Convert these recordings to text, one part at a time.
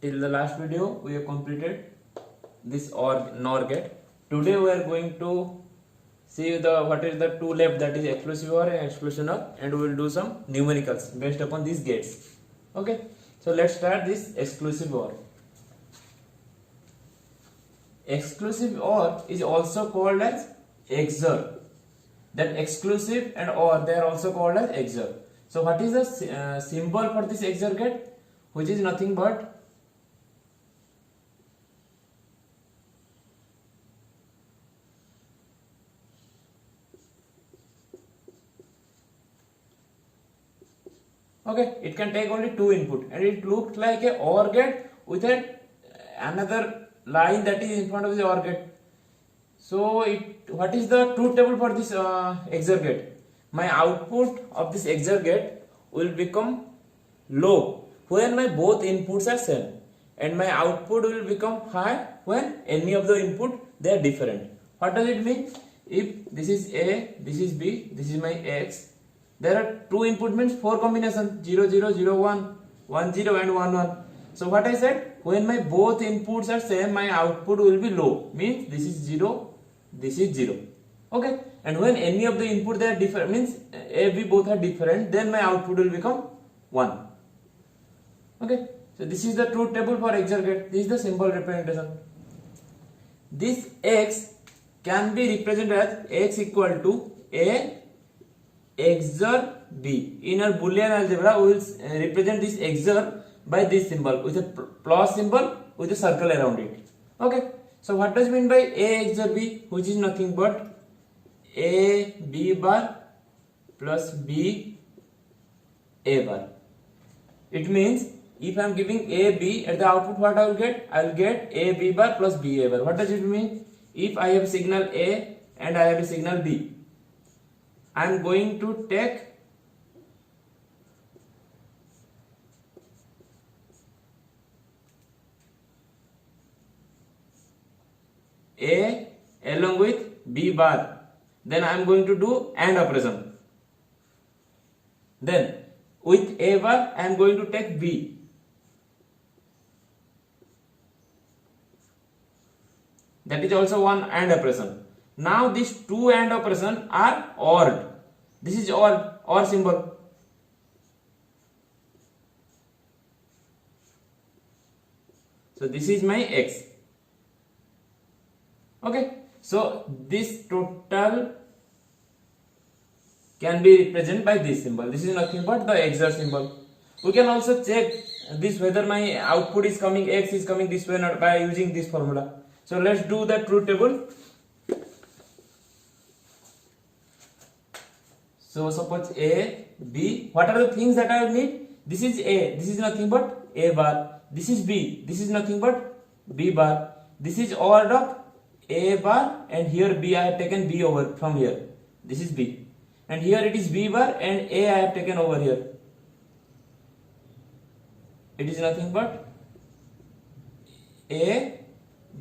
till the last video we have completed this OR NOR gate. Today we are going to see the what is the two left, that is exclusive OR and exclusion OR, and we will do some numericals based upon these gates. Okay, so let's start this exclusive OR. Exclusive OR is also called as XOR. That exclusive and OR, they are also called as XOR. So what is the symbol for this XOR gate? Which is nothing but okay, it can take only two input, and it looks like a OR gate with another line that is in front of the OR gate. So what is the truth table for this XOR gate? My output of this XOR gate will become low when my both inputs are same, and my output will become high when any of the input they are different. What does it mean? If this is A, this is B, this is my X, there are two input means four combinations 0 0 0 1 1 0 and 1 1. So what I said, when my both inputs are same, my output will be low, means this is 0, this is 0. Okay, and when any of the input they are different, means A, B both are different, then my output will become 1. Okay, so this is the truth table for XOR gate. This is the simple representation. This X can be represented as X equal to A XOR B. In our Boolean algebra, we will represent this XOR by this symbol with a plus symbol with a circle around it. Okay, so what does mean by A XOR B? Which is nothing but A B bar plus B A bar. It means if I am giving A B, at the output what I will get? I will get A B bar plus B A bar. What does it mean? If I have signal A and I have a signal B, I am going to take A along with B bar, then I am going to do AND operation. Then with A bar I am going to take B. That is also one AND operation. Now these two AND operations are OR. This is OR symbol. So this is my X. Okay, so this total can be represented by this symbol. This is nothing but the XOR symbol. We can also check this whether my output is coming, X is coming this way or not, by using this formula. So let's do the truth table. So suppose A, B, what are the things that I need? This is A, this is nothing but A bar. This is B, this is nothing but B bar. This is OR of A bar, and here B, I have taken B over from here. This is B. And here it is B bar and A I have taken over here. It is nothing but A,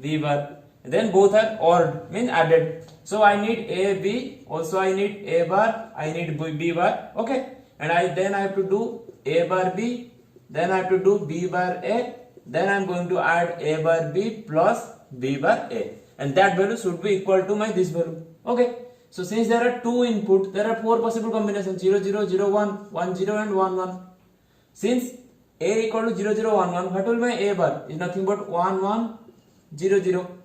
B bar. Then both are OR, means added. So I need A, B, also I need A bar, I need B bar. Okay, and then I have to do A bar B, then I have to do B bar A, then I am going to add A bar B plus B bar A, and that value should be equal to my this value. Okay, so since there are two inputs, there are four possible combinations 0 0 0 1 1 0 and 1 1. Since A equal to 0 0 1 1, what will my A bar? Is nothing but 1 1 0 0.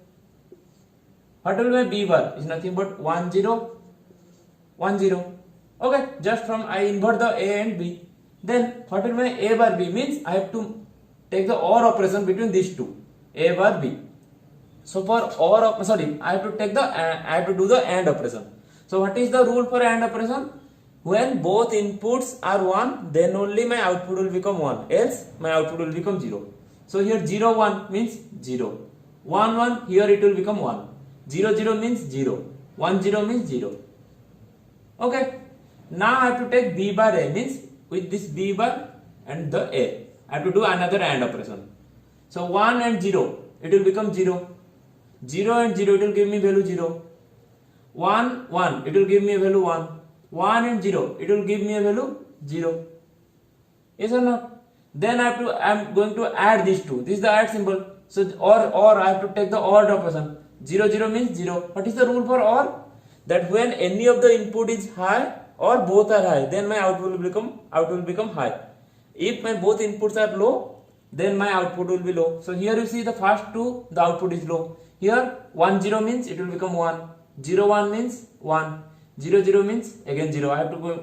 What will my B bar? Is nothing but 1 0 1 0. Okay, just from I invert the A and B. Then what will my A bar be? Means I have to take the OR operation between these two, A bar B. So for OR, sorry, I have to take the I have to do the AND operation. So what is the rule for AND operation? When both inputs are 1, then only my output will become 1, else my output will become 0. So here 0 1 means 0, 1 1, here it will become 1, 0 0 means 0, 1 0 means 0. Okay, now I have to take B bar A, means with this B bar and the A, I have to do another AND operation. So 1 and 0, it will become 0, 0 and 0, it will give me value 0, 1 1, it will give me a value 1, 1 and 0, it will give me a value 0. Yes or not? then I'm going to add these two. This is the add symbol. So or I have to take the OR operation. 0 0 means 0. What is the rule for OR? That when any of the input is high or both are high, then my output will become high. If my both inputs are low, then my output will be low. So here you see the first two, the output is low. Here 1 0 means it will become 1. 0 1 means 1. 0 0 means again 0.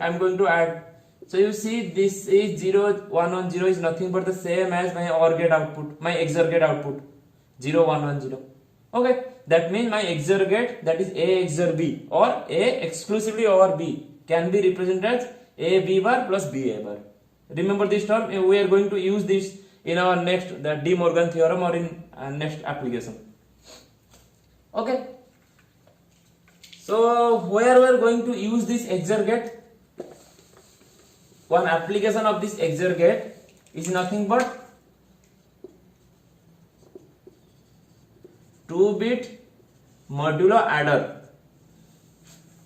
I'm going to add. So you see this is 0 1 1 0 is nothing but the same as my OR gate output, my XOR gate output 0 1 1 0. Okay, that means my XOR gate, that is A XOR B or A exclusively over B, can be represented as A B bar plus B A bar. Remember this term, we are going to use this in our next, the De Morgan theorem, or in next application. Okay, so where we are going to use this XOR gate, one application of this XOR gate is nothing but 2-bit modulo adder.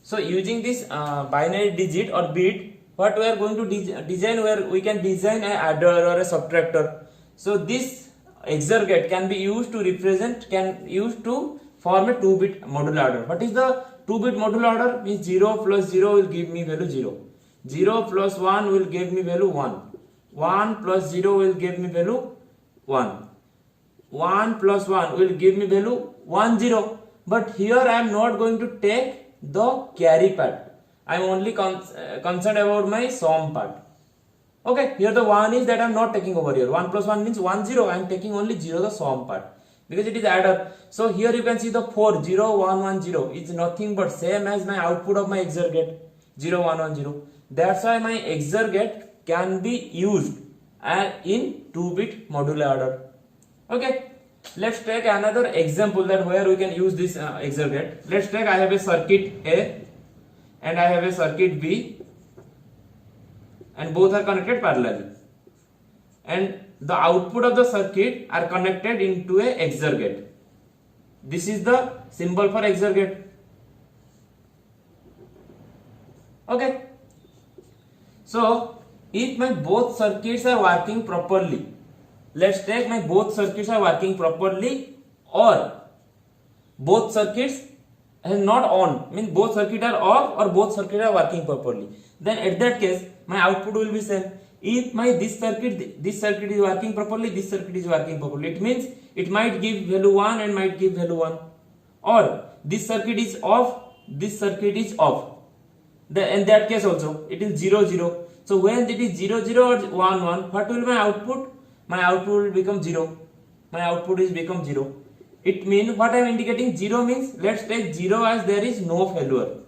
So using this binary digit or bit, what we are going to design, where we can design an adder or a subtractor. So this XOR gate can be used to form a 2-bit modulo adder. What is the 2-bit modulo adder? Means 0 plus 0 will give me value 0. 0 plus 1 will give me value 1. 1 plus 0 will give me value 1. 1 plus 1 will give me value 1 0. But here I am not going to take the carry part. I am only concerned about my sum part. Okay, here the 1 is that I am not taking over here. 1 plus 1 means 1 0. I am taking only 0, the sum part, because it is adder. So here you can see the 4 0 1 1 0 is nothing but same as my output of my XOR gate 0 1 1 0. That's why my XOR gate can be used in 2-bit modulo adder. Okay, let's take another example that where we can use this XOR gate. Let's take, I have a circuit A and I have a circuit B, and both are connected parallelly, and the output of the circuit are connected into a XOR gate. This is the symbol for XOR gate. Okay, so if my both circuits are working properly, let's take my both circuits are working properly, or both circuits are not on, means both circuits are off or both circuits are working properly, then at that case my output will be same. If my this circuit is working properly, this circuit is working properly, it means it might give value 1 and might give value 1, or this circuit is off, this circuit is off, in that case also it is 0 0. So when it is 0 0 or 1 1, what will my output? My output will become 0. My output is become 0. It means, what I am indicating 0 means, let's take 0 as there is no failure,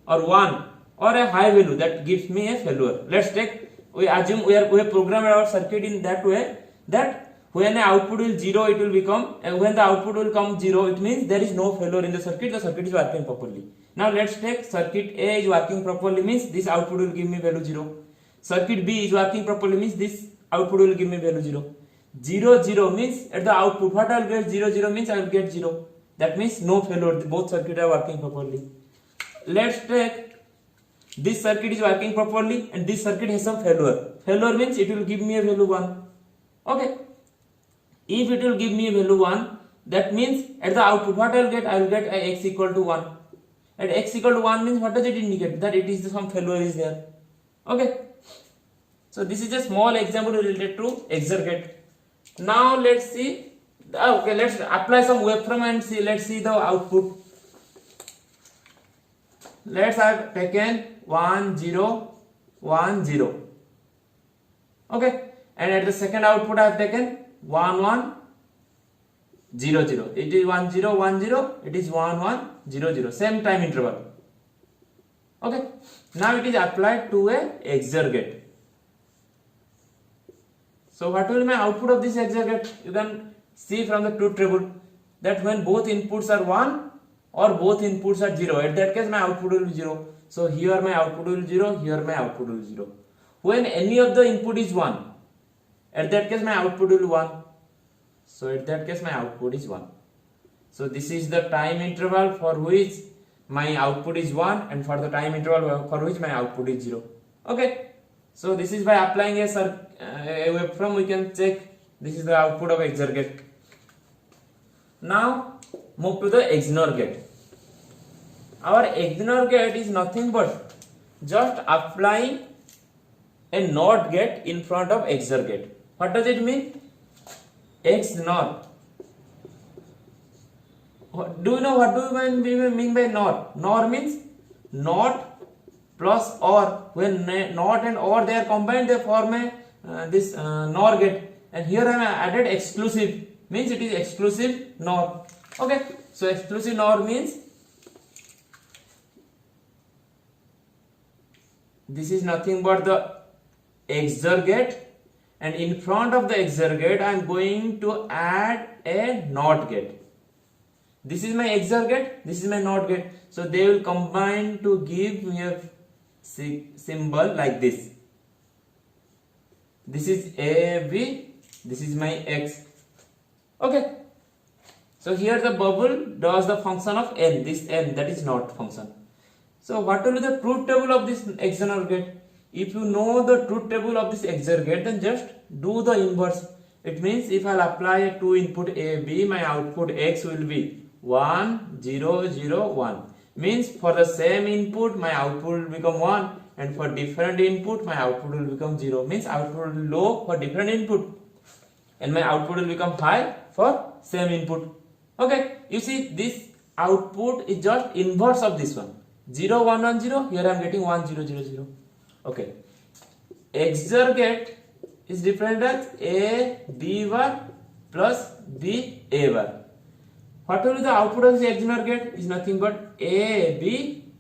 or 1 or a high value that gives me a failure. Let's take, we assume we have programmed our circuit in that way that when the output is 0 it will become, and when the output will come 0, it means there is no failure in the circuit is working properly. Now let's take circuit A is working properly, means this output will give me value 0. Circuit B is working properly, means this output will give me value 0. 0 0 means at the output what I will get, 0 0 means I will get 0. That means no failure, both circuits are working properly. Let's take this circuit is working properly and this circuit has some failure. Failure means it will give me a value 1. Okay, if it will give me a value 1, that means at the output what I will get? I will get a x equal to 1. At x equal to 1 means what does it indicate? That it is some failure is there. Okay, so this is a small example related to XOR gate. Now let's see, okay, let's apply some waveform and see, let's see the output. Let's have taken 1 0 1 0. Okay, and at the second output I have taken 1 1 0 0. It is 1 0 1 0, it is 1 1 0 0, same time interval. Okay, now it is applied to a XOR gate. So what will be my output of this XOR gate? You can see from the truth table that when both inputs are 1 or both inputs are 0, at that case my output will be 0. So here my output will be 0, here my output will be 0. When any of the input is 1, at that case my output will be 1. So at that case my output is 1. So this is the time interval for which my output is 1 and for the time interval for which my output is 0. Okay. So this is by applying a waveform we can check this is the output of XOR gate. Now move to the XNOR gate. Our XNOR gate is nothing but just applying a NOT gate in front of XOR gate. What does it mean? XNOR. Do you know what do we mean by NOR? NOR means NOT plus OR. When NOT and OR they are combined, they form a this NOR gate. And here I have added exclusive, means it is exclusive NOR. Okay, so exclusive NOR means this is nothing but the XOR gate, and in front of the XOR gate I am going to add a NOT gate. This is my XOR gate, this is my NOT gate. So they will combine to give me a symbol like this. This is A, B, this is my X. Okay. So here the bubble does the function of N, this N, that is NOT function. So what will be the truth table of this XOR gate? If you know the truth table of this XOR gate, then just do the inverse. It means if I apply a 2 input A, B, my output X will be 1, 0, 0, 1. Means for the same input my output will become 1, and for different input my output will become 0. Means output will be low for different input and my output will become high for same input. Okay, you see this output is just inverse of this one. 0, 1, 1, 0. Here I am getting 1, 0, 0, 0. Okay. XOR gate is different as A, B bar plus B, A bar. What will be the output of the XOR gate? Is nothing but A, B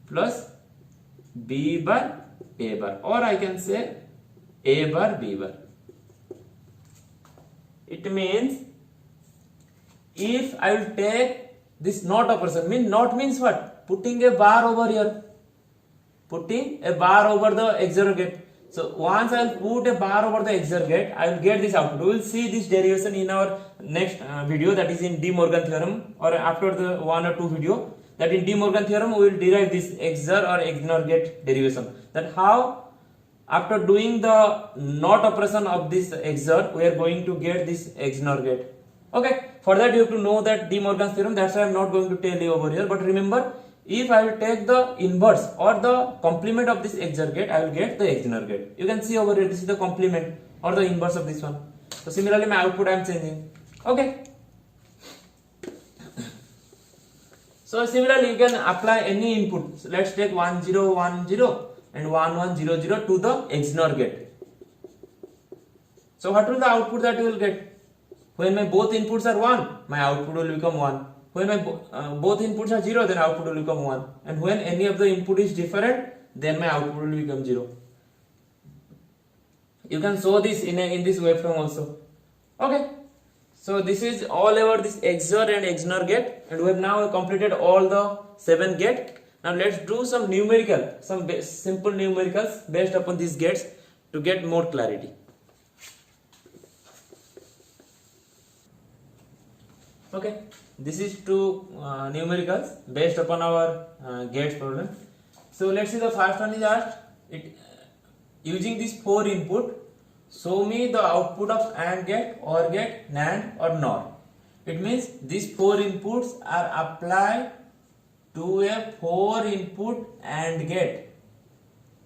plus B bar, A bar. Or I can say A bar, B bar. It means if I will take this NOT operation, NOT means what? Putting a bar over here. Putting a bar over the XOR gate. So once I will put a bar over the XOR gate, I will get this output. We will see this derivation in our next video, that is in De Morgan theorem, or after the 1 or 2 video. That in De Morgan theorem we will derive this XOR or XNOR gate derivation. That how after doing the NOT operation of this XOR we are going to get this XNOR gate. Okay, for that you have to know that De Morgan's theorem. That's why I am not going to tell you over here. But remember, if I will take the inverse or the complement of this XOR gate, I will get the XNOR gate. You can see over here, this is the complement or the inverse of this one. So similarly my output I am changing. Okay. So similarly you can apply any input. So let's take 1 0 1 0 and 1 1 0 0 to the XNOR gate. So what will the output that you will get? When my both inputs are 1, my output will become 1. When my both inputs are 0, then output will become 1. And when any of the input is different, then my output will become 0. You can show this in this waveform also. Okay. So this is all over this XOR and XNOR gate, and we have now completed all the 7 gates. Now let's do some numerical, some simple numericals based upon these gates to get more clarity. Okay, this is 2 numericals based upon our gates problem. So let's see, the first one is asked, using this 4 input, show me the output of AND gate, OR gate, NAND or NOR. It means these 4 inputs are applied to a 4 input AND gate.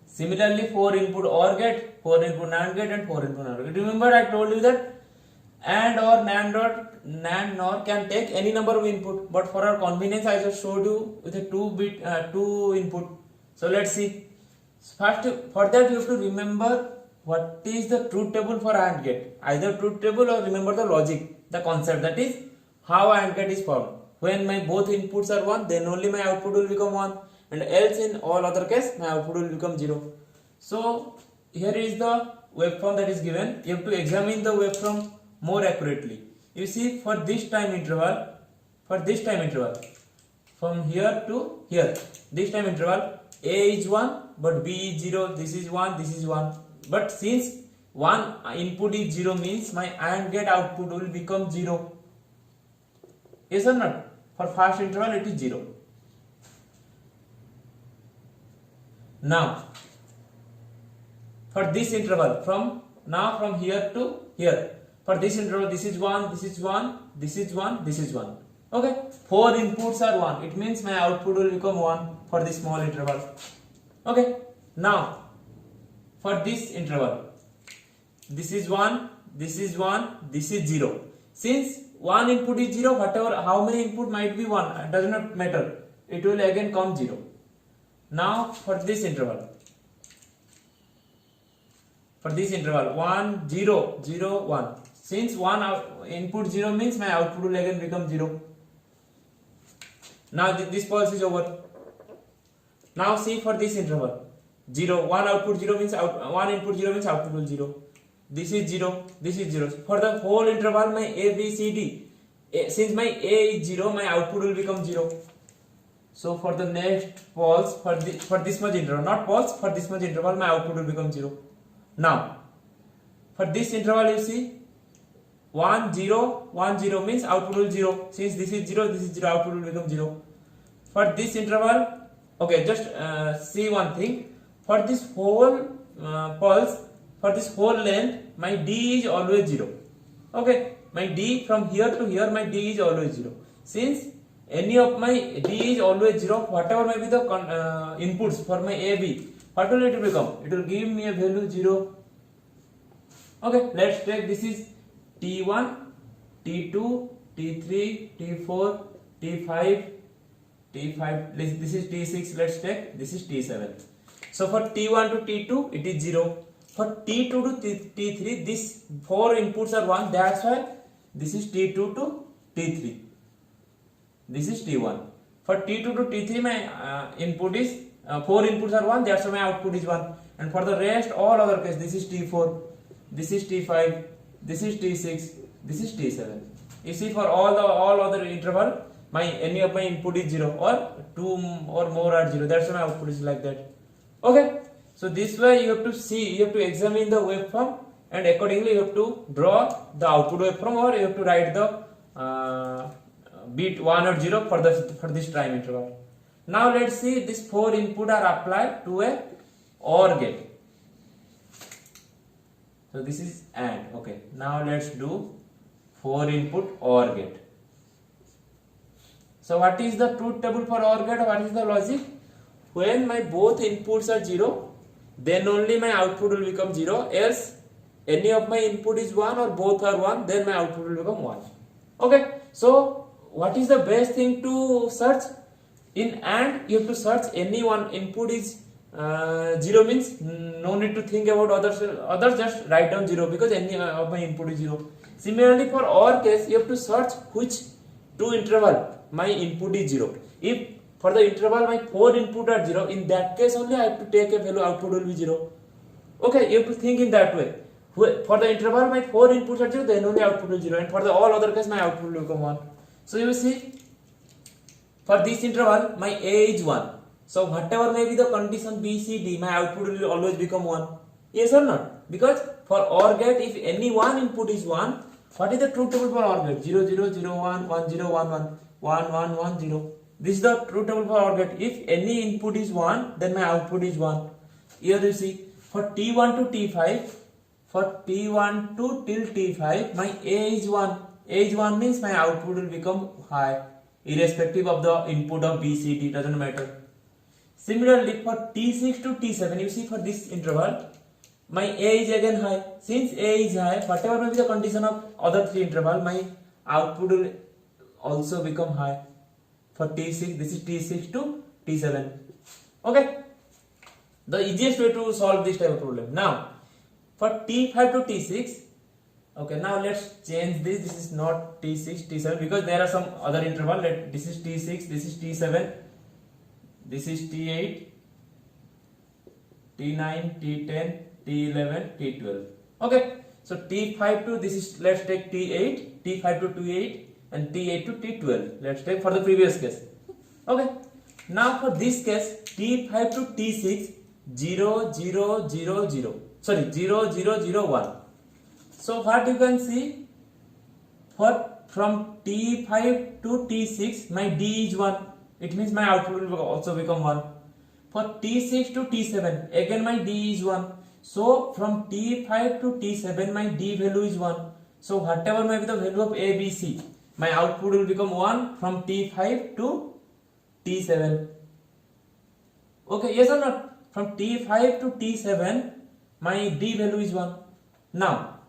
Similarly 4 input OR gate, 4 input NAND gate and 4 input NOR gate. Remember I told you that AND or NAND NOR can take any number of input, but for our convenience I just showed you with a 2 input. So let's see. First, for that you have to remember what is the truth table for AND gate. Either truth table or remember the logic, the concept, that is how AND gate is formed. When my both inputs are 1, then only my output will become 1, and else in all other case my output will become 0. So here is the waveform that is given. You have to examine the waveform more accurately. You see, for this time interval, from here to here, this time interval, A is 1 but B is 0, this is 1, this is 1. But since one input is 0, means my AND gate output will become 0. Yes or not? For first interval it is 0. Now for this interval from here to here, for this interval, this is 1, this is 1, this is 1, this is 1. Okay, 4 inputs are 1. It means my output will become 1 for this small interval. Okay, now for this interval, this is 1, this is 1, this is 0. Since one input is 0, whatever, how many input might be 1, it does not matter. It will again come 0. Now for this interval, 1, 0, 0, 1. Since one input 0 means my output will again become 0. Now this pulse is over. Now see for this interval, 0, one output 0 means one input 0 means output will 0. This is 0, this is 0. For the whole interval, my A, B, C, D, since my A is 0, my output will become 0. So for the next pulse, for this much interval, not pulse, for this much interval, my output will become 0. Now, for this interval, you see, 1, 0, 1, 0 means output will 0. Since this is 0, output will become 0. For this interval, okay, just see one thing. For this whole pulse, for this whole length, my D is always 0. Okay, my D from here to here, my D is always 0. Since any of my D is always 0, whatever may be the inputs for my A, B, what will it become? It will give me a value 0. Okay, let's take this is T1, T2, T3, T4, T5, T5, this is T6, let's take, this is T7. So for T1 to T2, it is 0. For T2 to T3, these 4 inputs are 1, that's why this is T2 to T3. This is T1. For T2 to T3, my input is 4 inputs are 1, that's why my output is 1. And for the rest, all other case, this is T4, this is T5, this is T6, this is T7. You see, for all other interval, any of my input is 0 or 2 or more are 0. That's why my output is like that. Okay. So this way you have to see, you have to examine the waveform, and accordingly you have to draw the output waveform, or you have to write the bit 1 or 0 for this time interval. Now let's see, these 4 input are applied to a OR gate. So this is AND. Okay. Now let's do 4 input OR gate. So what is the truth table for OR gate? What is the logic? When my both inputs are 0, then only my output will become 0. Else any of my input is 1 or both are 1, then my output will become 1. Okay. So what is the best thing to search? In AND, you have to search any one input is 0 means no need to think about others, just write down 0 because any of my input is 0. Similarly for OR case, you have to search which 2 interval my input is 0. If for the interval my 4 input are 0, in that case only I have to take a value, output will be 0. Okay, you have to think in that way. For the interval my 4 inputs are 0, then only output will be 0, and for the all other case my output will become 1. So you will see, for this interval my A is 1. So whatever may be the condition B, C, D, my output will always become 1. Yes or not? Because for OR gate, if any one input is 1, what is the truth table for OR gate? 0, 0, 0, 1, 1, 0, 1, 1, 1, 1, 1, 0. This is the truth table for OR gate. If any input is 1, then my output is 1. Here you see, for T1 to T5, for T1 to till T5, my A is 1. A is 1 means my output will become high, irrespective of the input of B, C, D, doesn't matter. Similarly, for T6 to T7, you see for this interval, my A is again high. Since A is high, whatever may be the condition of other 3 interval, my output will also become high. For T6, this is T6 to T7. Okay? The easiest way to solve this type of problem. Now, for T5 to T6, okay, now let's change this. This is not T6, T7 because there are some other interval. This is T6, this is T7, this is T8, T9, T10, T11, T12. Okay, so T5 to this is, let's take T8, T5 to T8, and T8 to T12. Let's take for the previous case. Okay, now for this case, T5 to T6, 0, 0, 0, 0. Sorry, 0, 0, 0, 1. So what you can see, from T5 to T6, my D is 1. It means my output will also become 1. For T6 to T7, again my D is 1. So from T5 to T7 my D value is 1. So whatever may be the value of A, B, C, my output will become 1 from T5 to T7. Okay, yes or not? From T5 to T7 my D value is 1. Now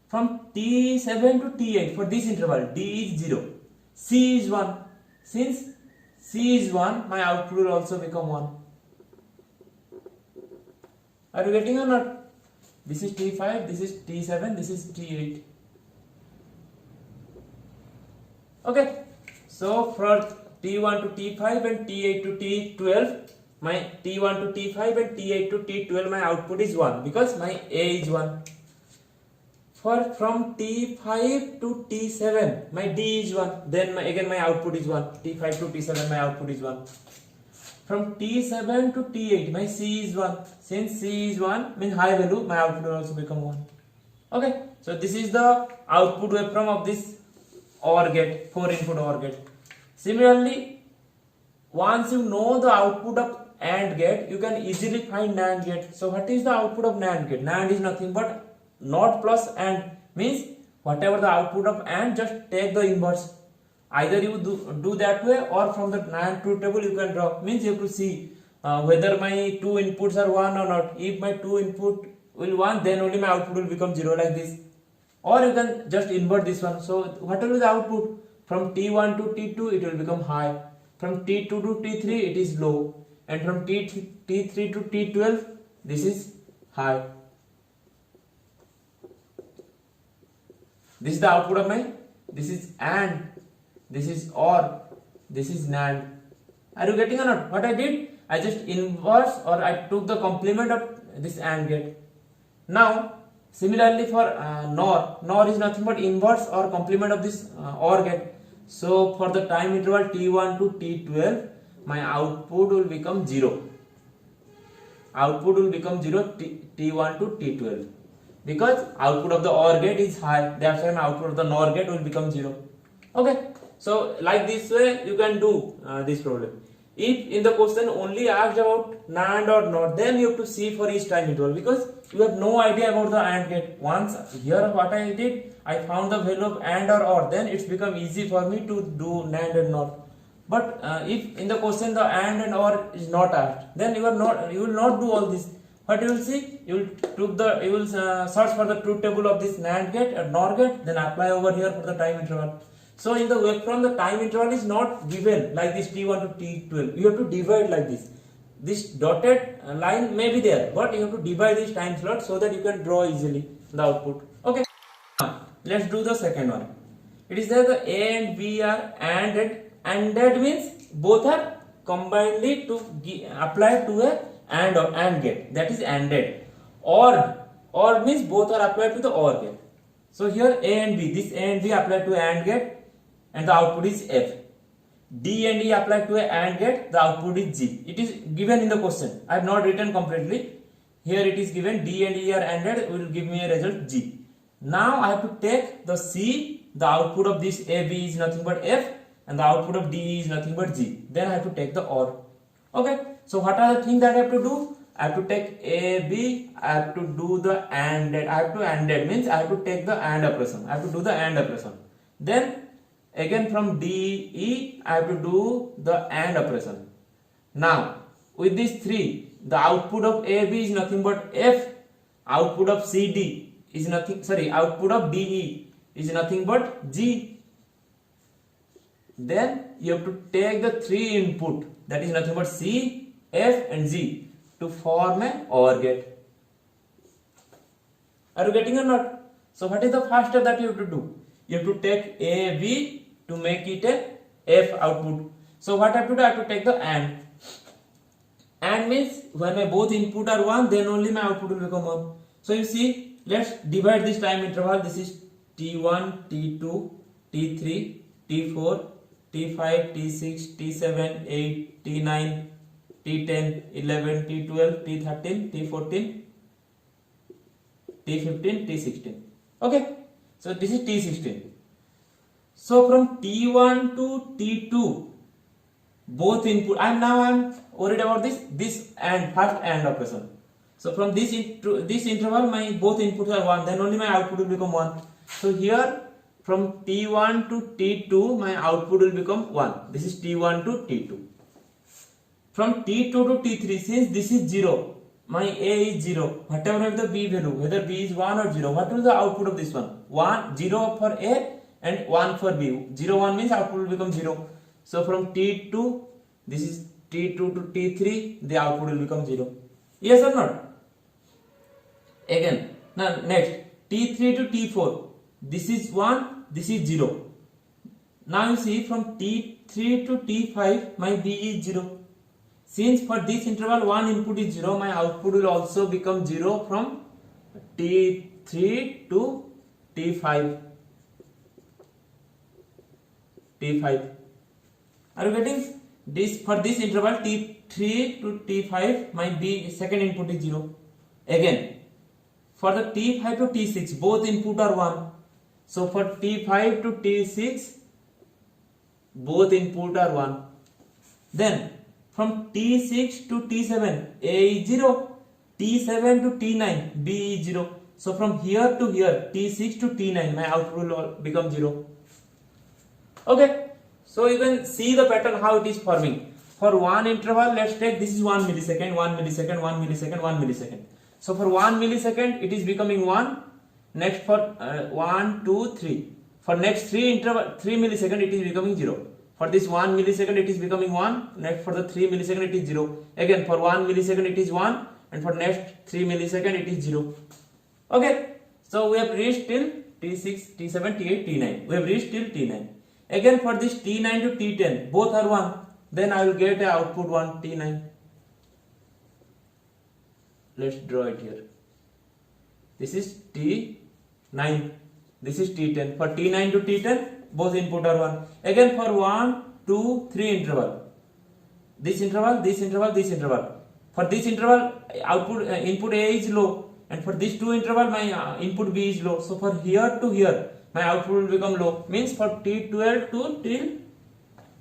from T7 to T8 for this interval D is 0, C is 1. Since C is 1, my output will also become 1. Are you getting or not? This is T5, this is T7, this is T8. Okay, so for T1 to T5 and T8 to T12, my T1 to T5 and T8 to T12, my output is 1 because my A is 1. For from T5 to T7, my D is 1. Then again my output is 1. T5 to T7, my output is 1. From T7 to T8, my C is 1. Since C is 1, means high value, my output will also become 1. Okay, so this is the output waveform of this OR gate, 4 input OR gate. Similarly, once you know the output of AND gate, you can easily find NAND gate. So what is the output of NAND gate? NAND is nothing but not plus AND, means whatever the output of AND, just take the inverse. Either you do that way, or from the NAND truth table you can draw. Means you have to see whether my two inputs are 1 or not. If my two input will 1, then only my output will become 0 like this. Or you can just invert this one. So what will be the output? From T1 to T2 it will become high. From T2 to T3 it is low. And from T3 to T12 this is high. This is the output of my, this is AND, this is OR, this is NAND. Are you getting or not? What I did, I just inverse, or I took the complement of this AND gate. Now similarly for NOR is nothing but inverse or complement of this OR gate. So for the time interval T1 to T12, my output will become 0. Output will become 0 T1 to T12. Because output of the OR gate is high, that's why my output of the NOR gate will become 0. Okay, so like this way you can do this problem. If in the question only asked about NAND or NOR, then you have to see for each time interval, because you have no idea about the AND gate. Once here what I did, I found the value of AND or OR, then it's become easy for me to do NAND and NOR. But if in the question the AND OR is not asked, then you will not do all this. What you will see, you will search for the truth table of this NAND gate or NOR gate, then apply over here for the time interval. So in the waveform, the time interval is not given like this T1 to T12. You have to divide like this. This dotted line may be there, but you have to divide this time slot so that you can draw easily the output. Okay. Now let's do the second one. It is there the A and B are ANDed. ANDed means both are combinedly to apply to a AND gate. That is ANDed. OR means both are applied to the OR gate. So here A and B, this A and B applied to AND gate, and the output is F. D and E applied to a AND gate, the output is G. It is given in the question. I have not written completely. Here it is given D and E are ANDed, will give me a result G. Now I have to take the C, the output of this AB is nothing but F, and the output of DE is nothing but G. Then I have to take the OR. Okay. So what are the things that I have to do? I have to take AB, I have to do the ANDed. I have to ANDed means I have to take the AND operation. I have to do the AND operation. Then again from DE, I have to do the AND operation. Now with these three, the output of AB is nothing but F, output of CD is nothing, output of DE is nothing but G. Then you have to take the three input, that is nothing but C, F and G, to form an OR gate. Are you getting or not? So what is the first step that you have to do? You have to take A, B to make it a F output. So what I have to do? I have to take the AND. AND means when my both input are 1, then only my output will become 1. So you see, let's divide this time interval. This is T1, T2, T3, T4, T5, T6, T7, 8, T9, T10, 11, T12, T13, T14, T15, T16. Okay, so this is T16. So from T1 to T2, both input, and now I am worried about this and first AND operation. So from this interval my both inputs are 1, then only my output will become 1. So here from T1 to T2 my output will become 1. This is T1 to T2. From T2 to T3, since this is 0, my A is 0, whatever the B value, whether B is 1 or 0, what will the output of this one? 1, 0 for A and 1 for B. 0, 1 means output will become 0. So from T2, this is T2 to T3, the output will become 0. Yes or not? Again, now next, T3 to T4, this is 1, this is 0. Now you see from T3 to T5, my B is 0. Since for this interval one input is 0, my output will also become 0 from T3 to T5. Are you getting this? For this interval T3 to T5, my B second input is 0. Again, for the T5 to T6, both input are 1. So for T5 to T6, both input are 1. Then from T6 to T7, A is 0. T7 to T9, B is 0. So from here to here, T6 to T9, my output will become 0. Okay. So you can see the pattern how it is forming. For one interval, let's take this is 1 millisecond, 1 millisecond, 1 millisecond, 1 millisecond. So for 1 millisecond, it is becoming 1. Next for 1, 2, 3. For next 3 millisecond, it is becoming 0. For this 1 millisecond, it is becoming 1. Next for the 3 millisecond, it is 0. Again for 1 millisecond, it is 1. And for next 3 millisecond, it is 0. Okay. So we have reached till T6, T7, T8, T9. We have reached till T9. Again for this T9 to T10, both are 1. Then I will get a output 1, T9. Let's draw it here. This is T9. This is T10. For T9 to T10, both input are 1. Again for 1, 2, 3 interval. This interval, this interval, this interval. For this interval, output input A is low. And for this 2 interval, my input B is low. So for here to here, my output will become low. Means for T12 to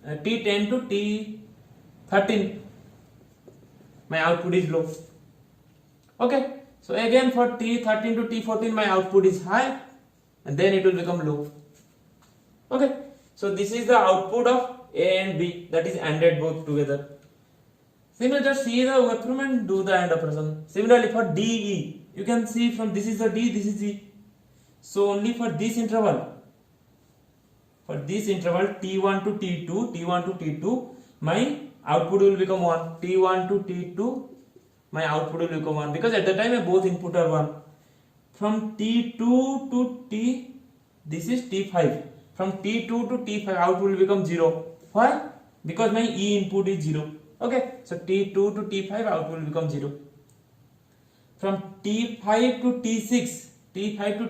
T10 to T13, my output is low. Okay. So again for T13 to T14, my output is high. And then it will become low. Okay. So this is the output of A and B, that is ANDed both together. Similarly, just see the waveform and do the AND operation. Similarly for DE, you can see from this is the D, this is E. So only for this interval T1 to T2, my output will become 1. T1 to T2, my output will become 1 because at the time both input are 1. From T2 to T, this is T5. From T2 to T5, output will become 0. Why? Because my E input is 0. Okay. So T2 to T5, output will become 0. From T5 to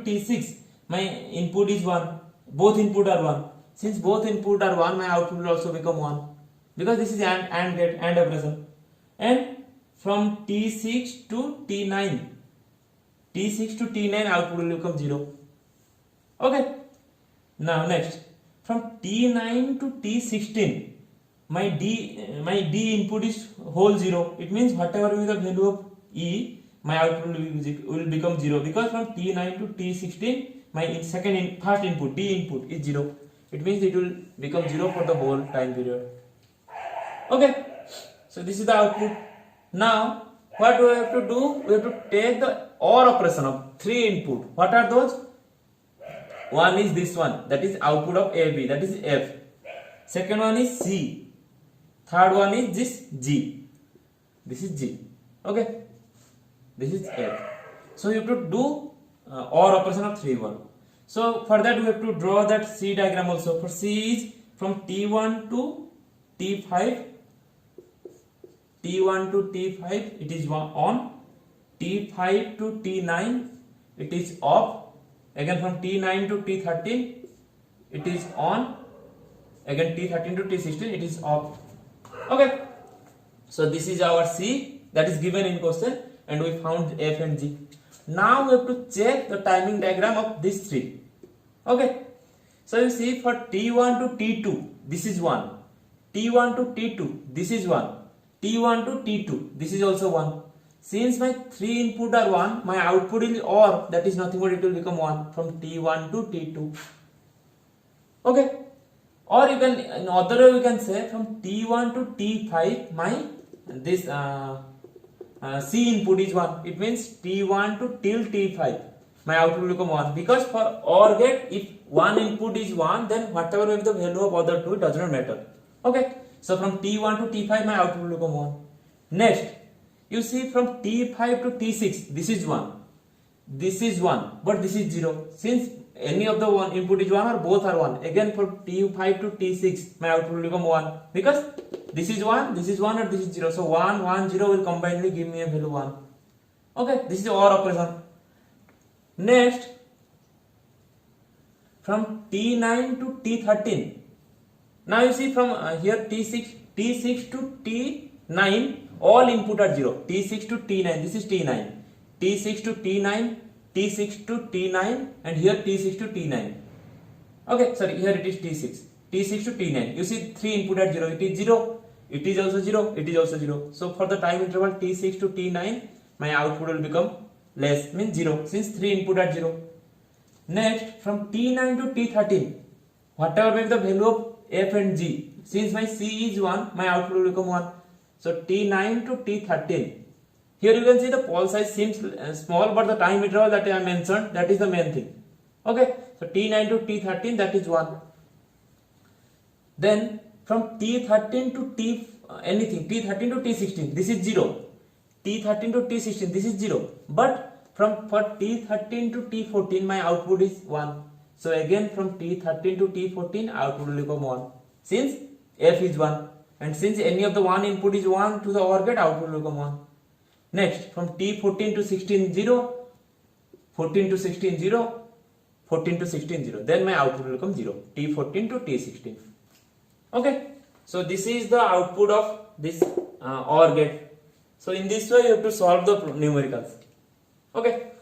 T6, my input is 1. Both input are 1. Since both input are 1, my output will also become 1. Because this is AND operation. And from T6 to T9, output will become 0. Okay. Now next, from T9 to T16, my D input is whole 0. It means whatever is the value of E, my output will become 0 because from T9 to T16, my first input D input is 0. It means it will become 0 for the whole time period. Okay. So this is the output. Now what we have to do? We have to take the OR operation of 3 input. What are those? One is this one, that is output of AB, that is F. Second one is C. Third one is this G. This is G. Okay. This is F. So you have to do OR operation of 3 1. So for that we have to draw that C diagram also. For C is from T1 to T5. T1 to T5 it is on. T5 to T9 it is off. Again from T9 to T13 it is on. Again T13 to T16 it is off. Okay. So this is our C that is given in question and we found F and G. Now we have to check the timing diagram of these 3. Okay. So you see for T1 to T2 this is 1. T1 to T2 this is 1. T1 to T2 this is also 1. since my 3 input are 1, my output is OR, that is nothing but it will become 1 from T1 to T2. Okay, or you can, in other way we can say from T1 to T5 my this C input is 1. It means T1 to till T5 my output will become 1, because for OR gate if one input is 1, then whatever may be the value of other two, it does not matter. Okay, so from T1 to T5 my output will become 1. Next, you see from T5 to T6, this is 1, this is 1, but this is 0. Since any of the one input is 1 or both are 1, again for T5 to T6 my output will become 1, because this is 1 or this is 0. So 1, 1, 0 will combinedly give me a value 1. Okay, this is OR operation. Next, from T9 to T13. Now you see from here T6 to T9 all input are 0. T6 to T9, this is T9. T6 to T9, T6 to T9, and here T6 to T9. Okay, sorry, here it is T6. T6 to T9. You see 3 input are 0. It is 0. It is also 0. It is also 0. So for the time interval T6 to T9, my output will become less, means 0, since 3 input are 0. Next, from T9 to T13, whatever may be the value of F and G, since my C is 1, my output will become 1. So T9 to T13. Here you can see the pole size seems small, but the time interval that I mentioned, that is the main thing. Okay, so T9 to T13, that is 1. Then from T13 to T13 to T16, this is 0. T13 to T16, this is 0. But for T13 to T14, my output is 1. So again from T13 to T14, output will become 1. Since F is 1. And since any of the one input is 1 to the OR gate, output will become 1. Next, from T14 to 16, 0. 14 to 16, 0. 14 to 16, 0. Then my output will become 0. T14 to T16. Okay. So this is the output of this OR gate. So in this way you have to solve the numericals. Okay.